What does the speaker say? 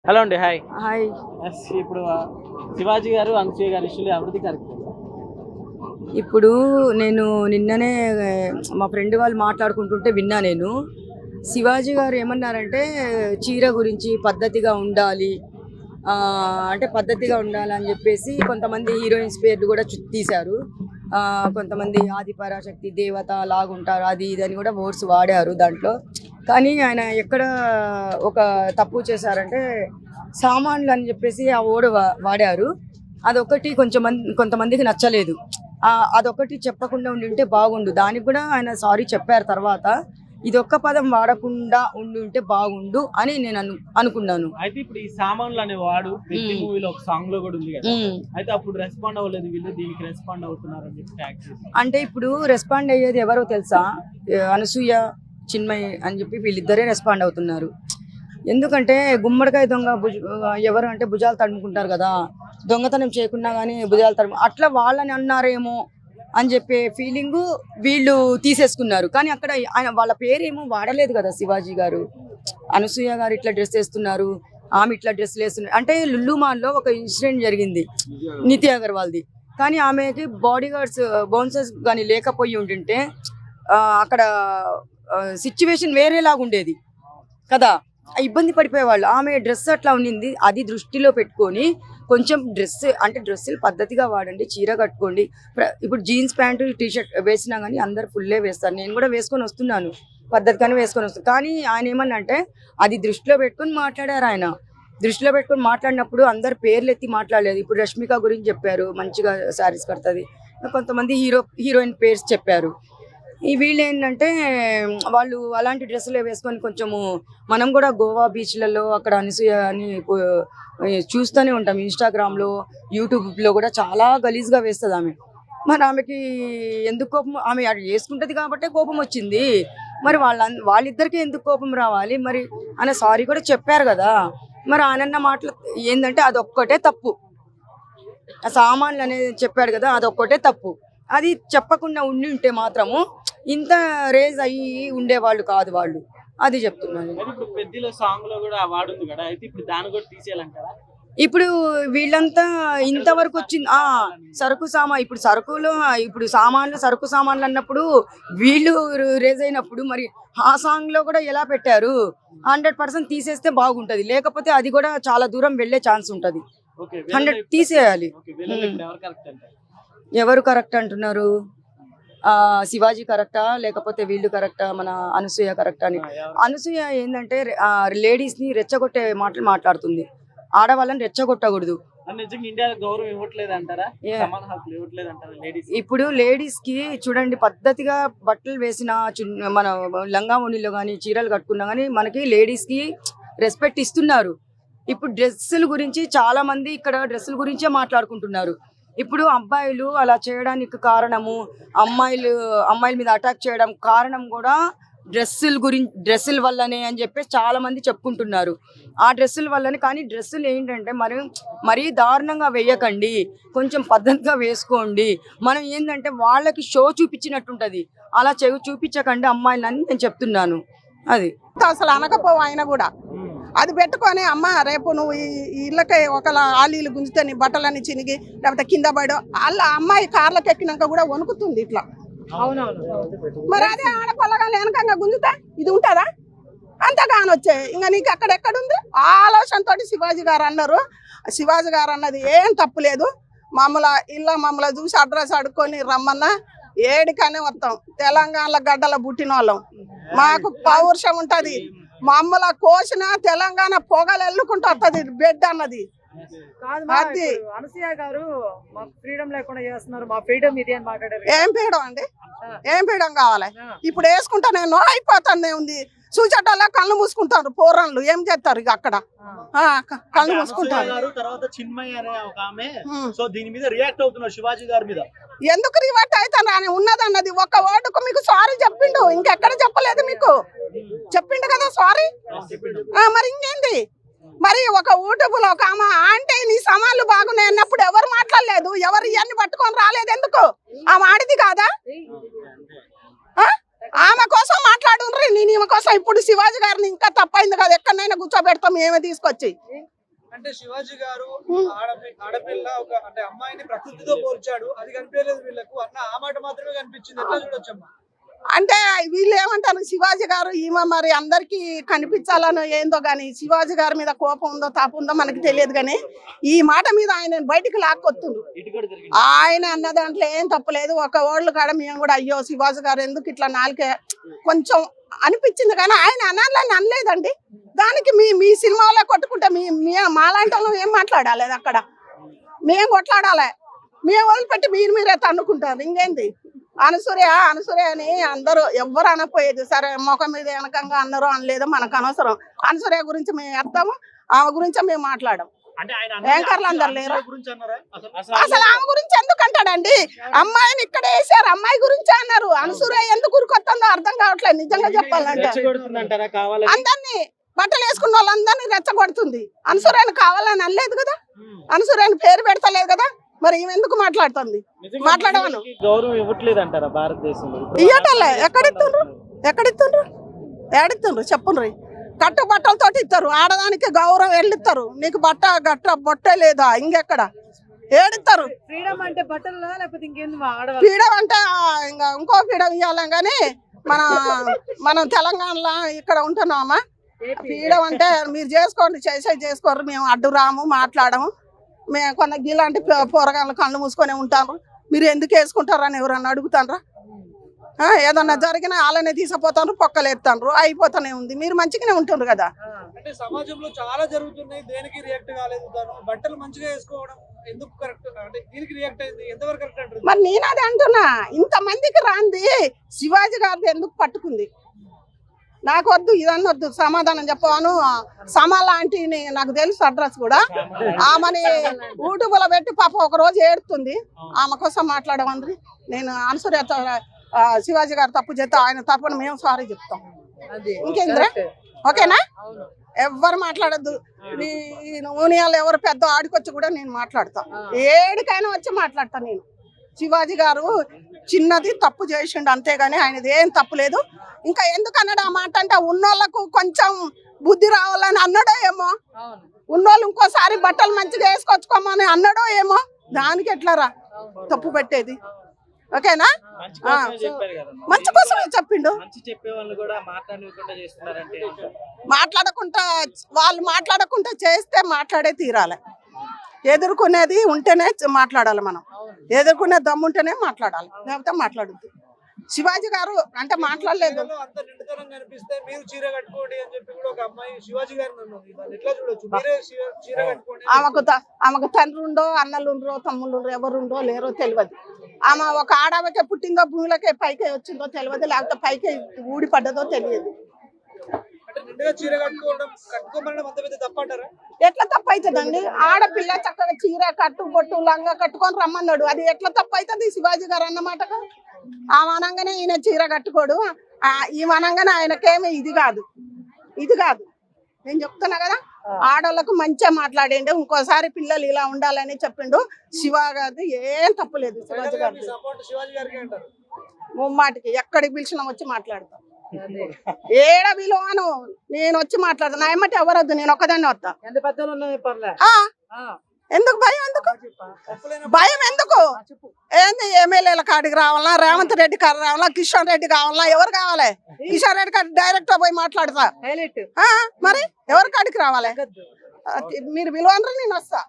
Hello అండి. Hi. Hi. ఇప్పుడు శివాజీ గారు, అనసూయ గారి ఇష్యూలో ఎవరిది కరెక్ట్? ఇప్పుడు నేను నిన్ననే మా ఫ్రెండ్ వాళ్ళు మాట్లాడుకుంటుంటే విన్నా. నేను శివాజీ గారు ఏమన్నారంటే చీర గురించి పద్ధతిగా ఉండాలి, అంటే పద్ధతిగా ఉండాలని చెప్పేసి కొంతమంది హీరోయిన్స్ పేర్లు కూడా తీశారు. కొంతమంది ఆది పరాశక్తి దేవత లాగుంటారు అది ఇది అని కూడా వర్డ్స్ వాడారు దాంట్లో. కానీ ఆయన ఎక్కడ ఒక తప్పు చేశారంటే సామాన్లు అని చెప్పేసి ఆ వర్డ్ వాడారు. అదొకటి కొంతమందికి నచ్చలేదు. అదొకటి చెప్పకుండా ఉంటే బాగుండు. దానికి కూడా ఆయన సారీ చెప్పారు. తర్వాత ఇదొక్క పదం వాడకుండా ఉంటే బాగుండు అని నేను అనుకున్నాను. అయితే ఇప్పుడు ఈ సామాన్లు అనే వాడు ప్రతి మూవీలో ఒక సాంగ్ లో కూడా ఉంది కదా, అయితే అప్పుడు రెస్పాండ్ అవ్వలేదు వీళ్ళు, దీనికి రెస్పాండ్ అవుతున్నారు అని చెప్పి ట్యాగ్ చేసి. అంటే ఇప్పుడు రెస్పాండ్ అయ్యేది ఎవరో తెలుసా? అనసూయ, చిన్మయి అని చెప్పి వీళ్ళిద్దరే రెస్పాండ్ అవుతున్నారు. ఎందుకంటే గుమ్మడికాయ దొంగ ఎవరు అంటే భుజాలు తడుముకుంటారు కదా, దొంగతనం చేయకున్నా కానీ భుజాలు అట్లా వాళ్ళని అన్నారేమో అని చెప్పే ఫీలింగు వీళ్ళు తీసేసుకున్నారు. కానీ అక్కడ ఆయన వాళ్ళ పేరేమో వాడలేదు కదా శివాజీ గారు. అనసూయ గారు ఇట్లా డ్రెస్ వేస్తున్నారు, ఆమె ఇట్లా డ్రెస్లు వేస్తున్నారు అంటే లుల్లుమాన్లో ఒక ఇన్సిడెంట్ జరిగింది నితి అగర్వాల్ది. కానీ ఆమెకి బాడీ గార్డ్స్ బౌన్సర్స్ కానీ లేకపోయి ఉంటుంటే అక్కడ సిచ్యువేషన్ వేరేలాగా ఉండేది కదా, ఇబ్బంది పడిపోయేవాళ్ళు. ఆమె డ్రెస్ అట్లా ఉండింది. అది దృష్టిలో పెట్టుకొని కొంచెం డ్రెస్సులు పద్ధతిగా వాడండి, చీర కట్టుకోండి. ఇప్పుడు జీన్స్ ప్యాంటు టీషర్ట్ వేసినా కానీ అందరు ఫుల్లే వేస్తారు. నేను కూడా వేసుకొని వస్తున్నాను, పద్ధతిగానే వేసుకొని వస్తాను. కానీ ఆయన ఏమన్నా అంటే అది దృష్టిలో పెట్టుకొని మాట్లాడారు. ఆయన దృష్టిలో పెట్టుకొని మాట్లాడినప్పుడు అందరు పేర్లు ఎత్తి మాట్లాడలేదు. ఇప్పుడు రష్మిక గురించి చెప్పారు, మంచిగా శారీస్ కడుతుంది. కొంతమంది హీరోయిన్ పేర్స్ చెప్పారు. ఈ వీళ్ళు ఏంటంటే వాళ్ళు అలాంటి డ్రెస్సులు వేసుకొని కొంచెము మనం కూడా గోవా బీచ్లలో అక్కడ అనసూయ అని చూస్తూనే ఉంటాం. ఇన్స్టాగ్రామ్లో, యూట్యూబ్లో కూడా చాలా గలీజ్గా వేస్తుంది ఆమె. మరి ఆమెకి ఎందుకు కోపం? ఆమె వేసుకుంటుంది కాబట్టే కోపం వచ్చింది. మరి వాళ్ళిద్దరికీ ఎందుకు కోపం రావాలి? మరి ఆయన సారీ కూడా చెప్పారు కదా. మరి ఆయన మాటలు ఏంటంటే అదొక్కటే తప్పు. ఆ సామాన్లు అనేది చెప్పాడు కదా, అదొక్కటే తప్పు. అది చెప్పకుండా ఉంటే మాత్రము ఇంత రేజ్ అయ్యి ఉండేవాళ్ళు కాదు వాళ్ళు. అది చెప్తున్నాను. ఇప్పుడు వీళ్ళంతా ఇంతవరకు వచ్చింది ఇప్పుడు సరుకు సామాన్లు అన్నప్పుడు వీళ్ళు రేజ్ అయినప్పుడు మరి ఆ సాంగ్ లో కూడా ఎలా పెట్టారు? 100% తీసేస్తే బాగుంటది. లేకపోతే అది కూడా చాలా దూరం వెళ్లే ఛాన్స్ ఉంటది. 100 తీసేయాలి. ఎవరు కరెక్ట్ అంటున్నారు? శివాజీ కరెక్టా లేకపోతే వీళ్ళు కరెక్టా, మన అనసూయ కరెక్టా అని? అనసూయ ఏంటంటే లేడీస్ ని రెచ్చగొట్టే మాటలు మాట్లాడుతుంది. ఆడవాళ్ళని రెచ్చగొట్టకూడదు. ఇప్పుడు లేడీస్ కి చూడండి, పద్ధతిగా బట్టలు వేసిన మన లంగా ఓణిలో కానీ చీరలు కట్టుకున్నా కానీ మనకి లేడీస్ కి రెస్పెక్ట్ ఇస్తున్నారు. ఇప్పుడు డ్రెస్సుల గురించి చాలా మంది ఇక్కడ డ్రెస్సుల గురించే మాట్లాడుకుంటున్నారు. ఇప్పుడు అబ్బాయిలు అలా చేయడానికి కారణము, అమ్మాయిల మీద అటాక్ చేయడం కారణం కూడా డ్రెస్సుల వల్లనే అని చెప్పేసి చాలా మంది చెప్పుకుంటున్నారు. ఆ డ్రెస్సుల వల్లనే. కానీ డ్రెస్సులు ఏంటంటే మరీ దారుణంగా వేయకండి, కొంచెం పద్ధతిగా వేసుకోండి. మనం ఏంటంటే వాళ్ళకి షో చూపించినట్టుంటది, అలా చూపించకండి అమ్మాయిలని నేను చెప్తున్నాను. అది అసలు అనకపోవు. ఆయన కూడా అది పెట్టుకొని అమ్మ రేపు నువ్వు ఈ ఇళ్ళకి ఒకలా ఆలీలు గుంజితే నీ బట్టలన్నీ చినిగి లేకపోతే కింద పడో వాళ్ళ అమ్మాయి కార్లకు ఎక్కినాక కూడా వణుకుతుంది ఇట్లా. మరి అదే ఆడపల్లగా వెనకంగా గుంజుతా ఇది ఉంటుందా? అంతగాని వచ్చాయి. ఇంకా నీకు అక్కడెక్కడుంది? ఆలోచనతో శివాజీ గారు అన్నారు. శివాజీ గారు అన్నది ఏం తప్పులేదు. మమ్మల్ని చూసి అడ్రస్ అడుక్కొని రమ్మన్నా ఏడికనే వస్తాం. తెలంగాణలో గడ్డల పుట్టిన వాళ్ళం, మాకు పౌరుషం ఉంటది. మమ్మల కోసిన తెలంగాణ పొగలు ఎల్లుకుంటూ వస్తుంది బెడ్ అన్నది. అది అనసూయ గారు మాకు ఫ్రీడమ్ లేకుండా చేస్తున్నారు, మా ఫ్రీడమ్ ఇది అని మాట్లాడారు. ఏం ఫ్రీడమ్ అండి? ఏం ఫ్రీడమ్ కావాలి? ఇప్పుడు వేసుకుంటా నేను అయిపోతానే ఉంది. చూచేటోళ్ళ కళ్ళు మూసుకుంటారు పోరన్లు. ఏం చేస్తారు ఇక అక్కడ? కళ్ళు మూసుకుంటారు. ఎందుకు రియాక్ట్ అవుతాను? అని ఉన్నదన్నది ఒక్క ఓటుకు మీకు సారీ చెప్పిండు, ఇంకెక్కడ చెప్పలేదు మీకు. చెప్పిండు కదా సారీ. మరి ఇంకేంది? మరి ఒక యూట్యూబ్లో ఒక ఆమె అంటే నీ సమాన్లు బాగున్నాయి అన్నప్పుడు ఎవరు మాట్లాడలేదు, ఎవరు ఇవన్నీ పట్టుకొని రాలేదు. ఎందుకు? ఆమె ఆడిది కాదా? ఆమె కోసం మాట్లాడుండ్రి, నేను ఈమె కోసం ఇప్పుడు శివాజీ గారిని ఇంకా తప్పైంది కదా, ఎక్కడైనా కూర్చోబెడతాం ఏమే తీసుకొచ్చి. అంటే శివాజీ గారు ఆడపిల్ల ఒక అంటే అమ్మాయిని ప్రకృతితో పోల్చాడు, అది కనిపించలేదు వీళ్ళకు అన్న ఆ మాట మాత్రమే కనిపించింది. ఎట్లా చూడొచ్చమ్మా? అంటే వీళ్ళు ఏమంటారు, శివాజీ గారు ఈమె మరి అందరికి కనిపించాలనో ఏందో గాని శివాజీ గారి మీద కోపం ఉందో తాపు ఉందో మనకి తెలియదు, కానీ ఈ మాట మీద ఆయన బయటికి లాక్కొస్తుండ్రు. ఆయన అన్న దాంట్లో ఏం తప్పలేదు. ఒక ఓళ్ళు కాడ మేము కూడా అయ్యో శివాజీ గారు ఎందుకు ఇట్లా నాలుకే కొంచెం అనిపించింది, కానీ ఆయన అనాలని అనలేదండి. దానికి మీ సినిమాలో కొట్టుకుంటే మాలాంటి వాళ్ళం ఏం మాట్లాడాలి? అది అక్కడ మేము కొట్లాడాలి, మేము వదిలిపెట్టి మీరే తన్నుకుంటారు. ఇంకేంది అనసూయ అని అందరూ ఎవ్వరు అనపోయేది. సరే ముఖం మీద వెనకంగా అన్నరో అనలేదో మనకు అనవసరం. అనసూయ గురించి మేము అర్థము, ఆమె గురించి మేము మాట్లాడము. యాంకర్లు అందరు లేరు. అసలు ఆమె గురించి ఎందుకు అంటాడండి? అమ్మాయిని ఇక్కడ వేసారు, అమ్మాయి గురించి అన్నారు. అనసూయ ఎందుకు ఉరికొత్తుందో అర్థం కావట్లేదు నిజంగా చెప్పాలంటే. అందరినీ బట్టలు వేసుకున్న వాళ్ళందరినీ రెచ్చగొడుతుంది. అనసూయని కావాలని అనలేదు కదా, అనసూయని పేరు పెడతలేదు కదా, మరి ఈమె ఎందుకు మాట్లాడుతుంది? మాట్లాడమను. గౌరవం ఇవ్వట్లేదు అంటారా భారతదేశంలో? ఇయ్యటలే. ఎక్కడిస్తుండ్రు చెప్పుండ్రి. కట్టు బట్టలతో ఇస్తారు, ఆడదానికి గౌరవం వెళ్ళిస్తారు. నీకు బొట్టే లేదా? ఇంకెక్కడ ఏడిస్తారు? ఫ్రీడమ్ అంటే బట్టలు లేకపోతే ఇంకేంది? ఫ్రీడమ్ అంటే ఇంకా ఇంకో ఫ్రీడమ్ ఇవ్వాలి, కానీ మనం తెలంగాణలో ఇక్కడ ఉంటున్నామా? ఫ్రీడమ్ అంటే మీరు చేసుకోండి, చేసుకోరు, మేము అడ్డు రాము, మాట్లాడము. మేము కొన్న ఇలాంటి పోరగాళ్ళు కళ్ళు మూసుకొని ఉంటారు. మీరు ఎందుకు వేసుకుంటారని ఎవరన్నా అడుగుతారా? ఏదన్నా జరిగినా వాళ్ళనే తీసుకుపోతారు, పొక్కలు ఎత్తారు, అయిపోతానే ఉంది. మీరు మంచిగానే ఉంటున్నారు కదా. అంటే సమాజంలో చాలా జరుగుతున్నాయి, దేనికి రియాక్ట్ కాలేదు. బట్టలు మంచిగా వేసుకోవడం ఎందుకు కరెక్ట్ అంటే దీనికి రియాక్ట్ అయింది ఎంతవరకు కరెక్ట్ అంటారు? మరి నేను అదే అంటున్నా, ఇంతమందికి రాంది శివాజీ గారిది ఎందుకు పట్టుకుంది? నాకు వద్దు, ఇదన్నీ వద్దు, సమాధానం చెప్పాను. సమా లాంటిని నాకు తెలుసు అడ్రస్ కూడా. ఆమెని యూట్యూబ్లో పెట్టి పాప ఒక రోజు ఏడుతుంది. ఆమె కోసం మాట్లాడమంది. నేను అనసూయ శివాజీ గారు తప్పు చేస్తే ఆయన తప్పుని మేము సారీ చెప్తాం. ఇంకేంద్రా? ఓకేనా? ఎవ్వరు మాట్లాడద్దు. ఈ ఊనియాలు ఎవరు పెద్ద ఆడికొచ్చి కూడా నేను మాట్లాడతా, ఏడికైనా వచ్చి మాట్లాడతా. నేను శివాజీ గారు చిన్నది తప్పు చేసిండు అంతేగాని ఆయనది ఏం తప్పు లేదు. ఇంకా ఎందుకు అన్నాడు ఆ మాట అంటే, ఉన్నోళ్ళకు కొంచెం బుద్ధి రావాలని అన్నాడో ఏమో, ఉన్నోళ్ళు ఇంకోసారి బట్టలు మంచిగా వేసుకొచ్చుకోమని అన్నాడో ఏమో. దానికి ఎట్లారా తప్పు పెట్టేది? ఓకేనా? మంచి కోసమే చెప్పిండు. వాళ్ళు మాట్లాడకుండా చేస్తే మాట్లాడే తీరాలి. ఎదుర్కొనేది ఉంటేనే మాట్లాడాలి. మనం ఎదుర్కొనే దమ్ము ఉంటేనే మాట్లాడాలి, లేకపోతే మాట్లాడద్దు. శివాజీ గారు అంటే మాట్లాడలేదు. ఆమెకు తండ్రి ఉండో, అన్నలు ఉండరో, తమ్ముళ్ళు ఉండరో, ఎవరుండో లేరో తెలియదు. ఆమె ఒక ఆడవకే పుట్టిందో, భూమిలోకే పైకి వచ్చిందో తెలియదు, లేకపోతే పైకి ఊడిపడ్డదో తెలియదు. ఎట్లా తప్పు అవుతుందండి? ఆడపిల్ల చక్కగా చీర కట్టు బొట్టు లంగా కట్టుకొని రమ్మన్నాడు, అది ఎట్లా తప్పు అవుతుంది? శివాజీ గారు అన్నమాటగా ఆమె అనగానే ఈయన చీర కట్టుకోడు, ఈమె అనగానే ఆయనకేమి ఇది కాదు. నేను చెప్తున్నా కదా, ఆడోళ్ళకు మంచిగా మాట్లాడిండు. ఇంకోసారి పిల్లలు ఇలా ఉండాలని చెప్పిండు. శివ గారిది ఏం తప్పులేదు. శివాజీ గారి ముమ్మాటికి ఎక్కడికి పిలిచినా వచ్చి మాట్లాడతాం. ఏడ విలువను నేను వచ్చి మాట్లాడతాను. నా ఎమ్మటి ఎవరొద్దు, నేను ఒక్కదాన్ని వస్తా. ఎందుకు భయం? భయం ఎందుకు? ఏంది ఎమ్మెల్యేల కాడికి రావాలా, రేవంత్ రెడ్డి కాడికి రావాలా, కిషన్ రెడ్డి కావాలా? ఎవరు కావాలి? కిషన్ రెడ్డి కాడికి డైరెక్ట్ పోయి మాట్లాడతా. మరి ఎవరి కాడికి రావాలి? మీరు విలువనరు, నేను వస్తా.